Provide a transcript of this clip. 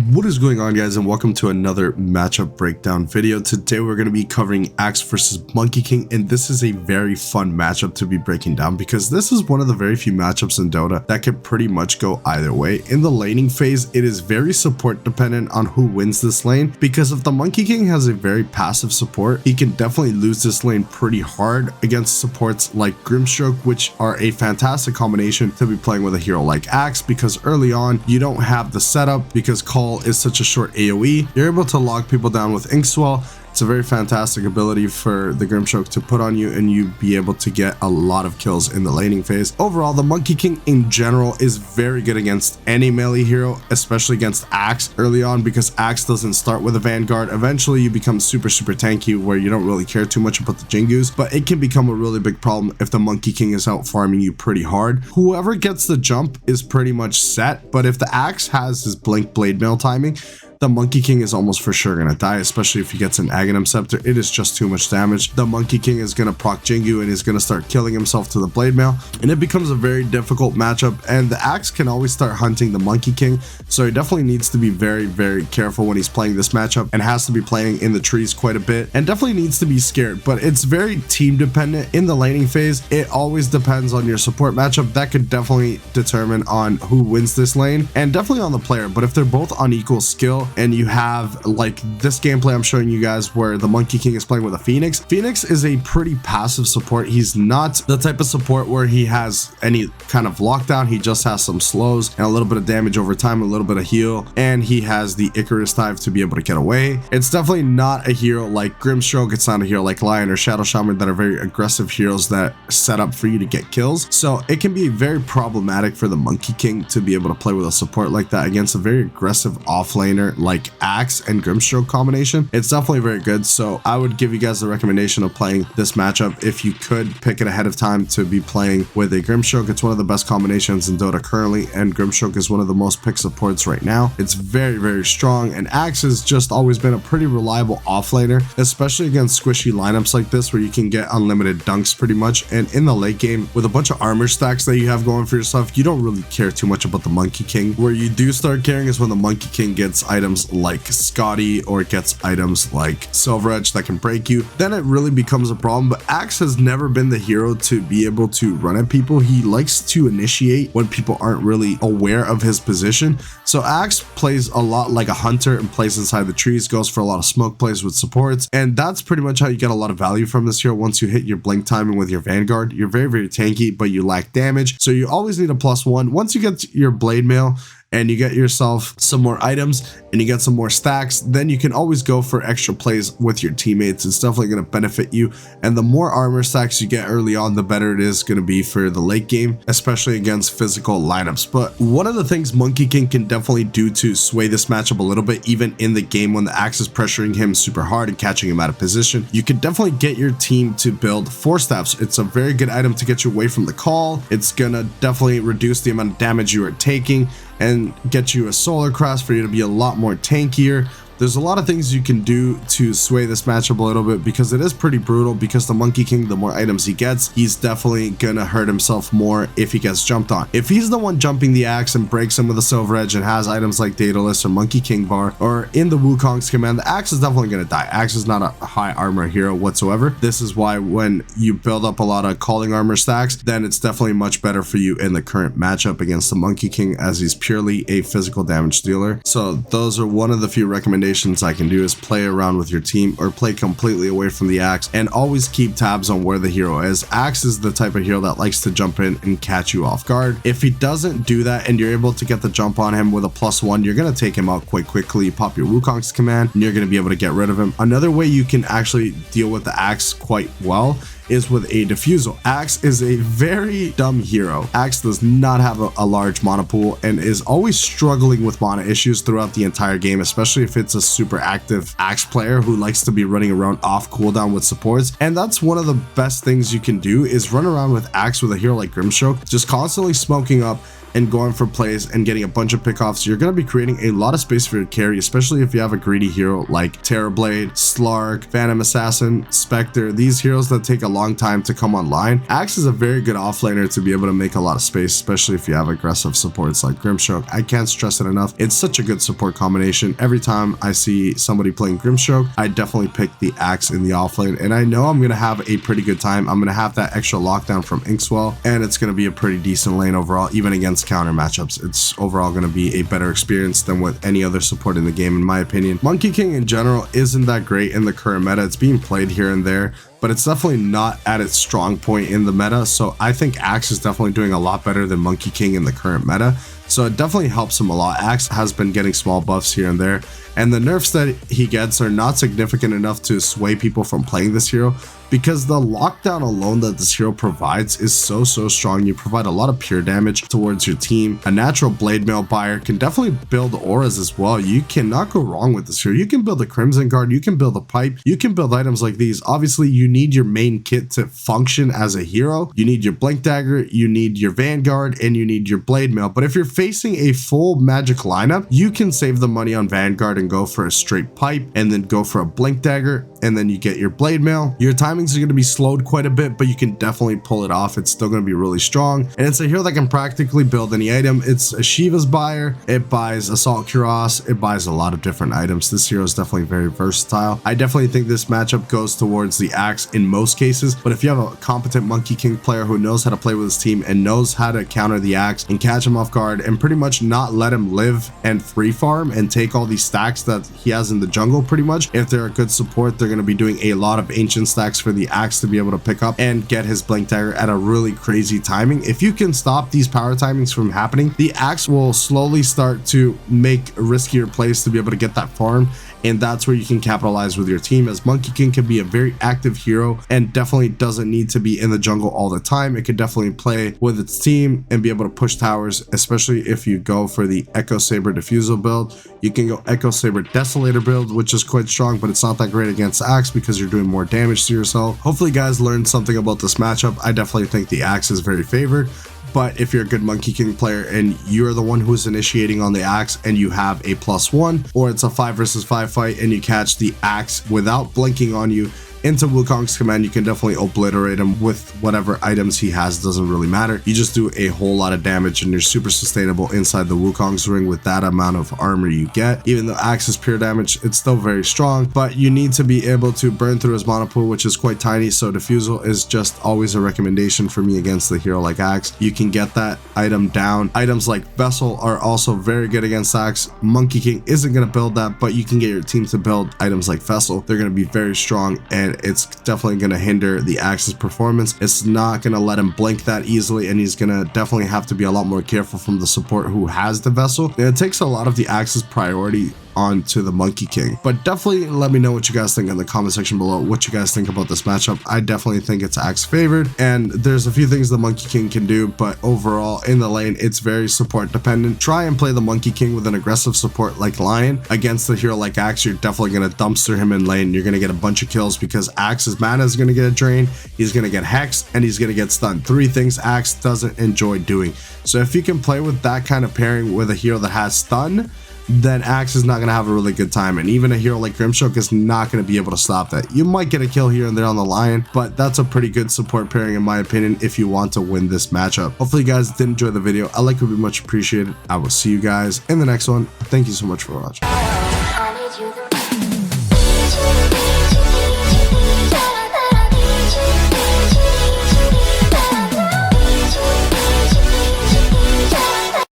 What is going on, guys, and welcome to another matchup breakdown video. Today we're going to be covering Axe versus Monkey King, and this is a very fun matchup to be breaking down because this is one of the very few matchups in Dota that can pretty much go either way. In the laning phase, it is very support dependent on who wins this lane, because if the Monkey King has a very passive support, he can definitely lose this lane pretty hard against supports like Grimstroke, which are a fantastic combination to be playing with a hero like Axe, because early on you don't have the setup because Call is such a short AoE. You're able to lock people down with Inkswell. It's a very fantastic ability for the Grimstroke to put on you, and you be able to get a lot of kills in the laning phase. Overall, the Monkey King in general is very good against any melee hero, especially against Axe early on, because Axe doesn't start with a Vanguard. Eventually you become super tanky where you don't really care too much about the Jingus, but it can become a really big problem if the Monkey King is out farming you pretty hard. Whoever gets the jump is pretty much set, but if the Axe has his blink blade mail timing, the Monkey King is almost for sure gonna die, especially if he gets an Aghanim Scepter. It is just too much damage. The Monkey King is gonna proc Jingu and is gonna start killing himself to the blade mail, and it becomes a very difficult matchup. And the Axe can always start hunting the Monkey King, so he definitely needs to be very careful when he's playing this matchup, and has to be playing in the trees quite a bit, and definitely needs to be scared. But it's very team dependent. In the laning phase, it always depends on your support matchup. That could definitely determine on who wins this lane, and definitely on the player. But if they're both on equal skill, and you have like this gameplay I'm showing you guys where the Monkey King is playing with a Phoenix. Phoenix is a pretty passive support. He's not the type of support where he has any kind of lockdown. He just has some slows and a little bit of damage over time, a little bit of heal, and he has the Icarus dive to be able to get away. It's definitely not a hero like Grimstroke. It's not a hero like Lion or Shadow Shaman that are very aggressive heroes that set up for you to get kills. So it can be very problematic for the Monkey King to be able to play with a support like that against a very aggressive offlaner like Axe and Grimstroke combination. It's definitely very good, so I would give you guys the recommendation of playing this matchup if you could pick it ahead of time to be playing with a Grimstroke. It's one of the best combinations in Dota currently, and Grimstroke is one of the most picked supports right now. It's very strong, and Axe has just always been a pretty reliable offlaner, especially against squishy lineups like this where you can get unlimited dunks pretty much. And in the late game, with a bunch of armor stacks that you have going for yourself, you don't really care too much about the Monkey King. Where you do start caring is when the Monkey King gets items like Scotty or gets items like Silver Edge that can break you. Then it really becomes a problem. But Axe has never been the hero to be able to run at people. He likes to initiate when people aren't really aware of his position. So Axe plays a lot like a hunter and plays inside the trees, goes for a lot of smoke plays with supports, and that's pretty much how you get a lot of value from this hero. Once you hit your blink timing with your Vanguard, you're very tanky, but you lack damage, so you always need a +1. Once you get your blade mail and you get yourself some more items and you get some more stacks, then you can always go for extra plays with your teammates. It's definitely going to benefit you, and the more armor stacks you get early on, the better it is going to be for the late game, especially against physical lineups. But one of the things Monkey King can definitely do to sway this matchup a little bit, even in the game when the Axe is pressuring him super hard and catching him out of position, you can definitely get your team to build Force Staffs. It's a very good item to get you away from the call. It's gonna definitely reduce the amount of damage you are taking and get you a Solar Crest for you to be a lot more tankier. There's a lot of things you can do to sway this matchup a little bit, because it is pretty brutal. Because the Monkey King, the more items he gets, he's definitely gonna hurt himself more if he gets jumped on. If he's the one jumping the Axe and breaks him with a Silver Edge and has items like Daedalus or Monkey King Bar or in the Wukong's command, the Axe is definitely gonna die. Axe is not a high armor hero whatsoever. This is why when you build up a lot of calling armor stacks, then it's definitely much better for you in the current matchup against the Monkey King, as he's purely a physical damage dealer. So those are one of the few recommendations I can do, is play around with your team or play completely away from the Axe, and always keep tabs on where the hero is. Axe is the type of hero that likes to jump in and catch you off guard. If he doesn't do that and you're able to get the jump on him with a +1, you're going to take him out quite quickly. Pop your Wukong's command and you're going to be able to get rid of him. Another way you can actually deal with the Axe quite well is with a Diffusal. Axe is a very dumb hero. Axe does not have a large mana pool and is always struggling with mana issues throughout the entire game, especially if it's a super active Axe player who likes to be running around off cooldown with supports. And that's one of the best things you can do, is run around with Axe with a hero like Grimstroke, just constantly smoking up and going for plays and getting a bunch of pickoffs, you're going to be creating a lot of space for your carry, especially if you have a greedy hero like Terrorblade, Slark, Phantom Assassin, Spectre. These heroes that take a long time to come online. Axe is a very good offlaner to be able to make a lot of space, especially if you have aggressive supports like Grimstroke. I can't stress it enough. It's such a good support combination. Every time I see somebody playing Grimstroke, I definitely pick the Axe in the offlane, and I know I'm going to have a pretty good time. I'm going to have that extra lockdown from Inkswell, and it's going to be a pretty decent lane overall, even against counter matchups. It's overall going to be a better experience than with any other support in the game, in my opinion. Monkey King in general isn't that great in the current meta. It's being played here and there, but it's definitely not at its strong point in the meta. So I think Axe is definitely doing a lot better than Monkey King in the current meta. So it definitely helps him a lot. Axe has been getting small buffs here and there, and the nerfs that he gets are not significant enough to sway people from playing this hero, because the lockdown alone that this hero provides is so strong. You provide a lot of pure damage towards your team. A natural blade mail buyer can definitely build auras as well. You cannot go wrong with this hero. You can build a Crimson Guard, you can build a pipe, you can build items like these. Obviously you need your main kit to function as a hero. You need your Blink Dagger, you need your Vanguard, and you need your blade mail. But if you're facing a full magic lineup, you can save the money on Vanguard and go for a straight pipe, and then go for a Blink Dagger, and then you get your blade mail. Your timings are going to be slowed quite a bit, but you can definitely pull it off. It's still going to be really strong, and it's a hero that can practically build any item. It's a Shiva's buyer, it buys Assault Cuirass, it buys a lot of different items. This hero is definitely very versatile. I definitely think this matchup goes towards the Axe in most cases, but if you have a competent Monkey King player who knows how to play with his team and knows how to counter the Axe and catch him off guard and pretty much not let him live and free farm and take all these stacks that he has in the jungle, pretty much, if they're a good support, they're going to be doing a lot of ancient stacks for the Axe to be able to pick up and get his Blink Dagger at a really crazy timing. If you can stop these power timings from happening, the Axe will slowly start to make riskier plays to be able to get that farm, and that's where you can capitalize with your team, as Monkey King can be a very active hero and definitely doesn't need to be in the jungle all the time. It can definitely play with its team and be able to push towers, especially if you go for the Echo Saber Diffusal build. You can go Echo Saber Desolator build, which is quite strong, but it's not that great against Axe because you're doing more damage to yourself. Hopefully guys learned something about this matchup. I definitely think the Axe is very favored, but if you're a good Monkey King player and you're the one who's initiating on the Axe and you have a +1, or it's a 5 versus 5 fight and you catch the Axe without blinking on you into Wukong's command, you can definitely obliterate him with whatever items he has. Doesn't really matter. You just do a whole lot of damage and you're super sustainable inside the Wukong's ring with that amount of armor you get. Even though Axe is pure damage, it's still very strong, but you need to be able to burn through his mana pool, which is quite tiny, so Diffusal is just always a recommendation for me against the hero like Axe. You can get that item down. Items like Vessel are also very good against Axe. Monkey King isn't going to build that, but you can get your team to build items like Vessel. They're going to be very strong, and it's definitely going to hinder the Axe's performance. It's not going to let him blink that easily, and he's going to definitely have to be a lot more careful from the support who has the Vessel. And it takes a lot of the Axe's priority onto the Monkey King. But definitely let me know what you guys think in the comment section below, what you guys think about this matchup. I definitely think it's Axe favored, and there's a few things the Monkey King can do, but overall in the lane it's very support dependent. Try and play the Monkey King with an aggressive support like Lion against the hero like Axe. You're definitely going to dumpster him in lane. You're going to get a bunch of kills because Axe's mana is going to get a drain, he's going to get hexed, and he's going to get stunned. 3 things Axe doesn't enjoy doing. So if you can play with that kind of pairing with a hero that has stun, then Axe is not going to have a really good time, and even a hero like Grimstroke is not going to be able to stop that. You might get a kill here and there on the Lion, but that's a pretty good support pairing in my opinion if you want to win this matchup. Hopefully you guys did enjoy the video. A like would be much appreciated. I will see you guys in the next one. Thank you so much for watching.